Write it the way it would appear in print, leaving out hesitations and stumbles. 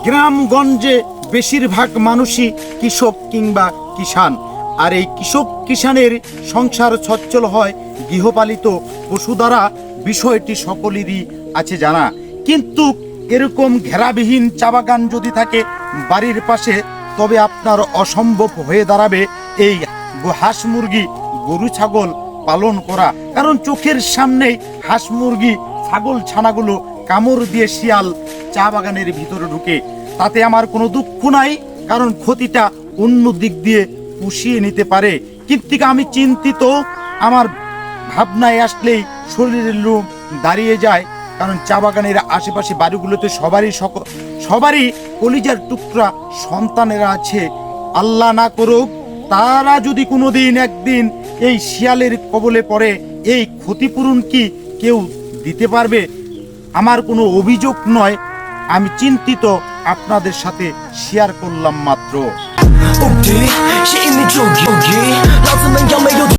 গ্রামগঞ্জে বেশিরভাগ মানুষই কৃষক কিংবা কিষাণ। আর এই কৃষক কিষাণের সংসার সচ্ছল হয় গৃহপালিত পশু দ্বারা, বিষয়টি সকলেরই আছে জানা। কিন্তু এরকম ঘেরাবিহীন চা বাগান যদি থাকে বাড়ির পাশে, তবে আপনার অসম্ভব হয়ে দাঁড়াবে এই হাঁস মুরগি গরু ছাগল পালন করা। কারণ চোখের সামনেই হাঁস মুরগি ছাগল ছানাগুলো কামড় দিয়ে শিয়াল চা বাগানের ভিতরে ঢুকে। তাতে আমার কোনো দুঃখ নাই, কারণ ক্ষতিটা অন্য দিক দিয়ে পুষিয়ে নিতে পারে। কিন্তু আমি চিন্তিত, আমার ভাবনায় আসলেই শরীরের লোম দাঁড়িয়ে যায়। কারণ চা বাগানের আশেপাশে বাড়িগুলোতে সবারই কলিজার টুকরা সন্তানেরা আছে। আল্লাহ না করুক তারা যদি কোনোদিন একদিন এই শিয়ালের কবলে পড়ে, এই ক্ষতিপূরণ কি কেউ দিতে পারবে? আমার কোনো অভিযোগ নয়, আমি চিন্তিত, আপনাদের সাথে শেয়ার করলাম মাত্র। Okay, she in the joke, okay.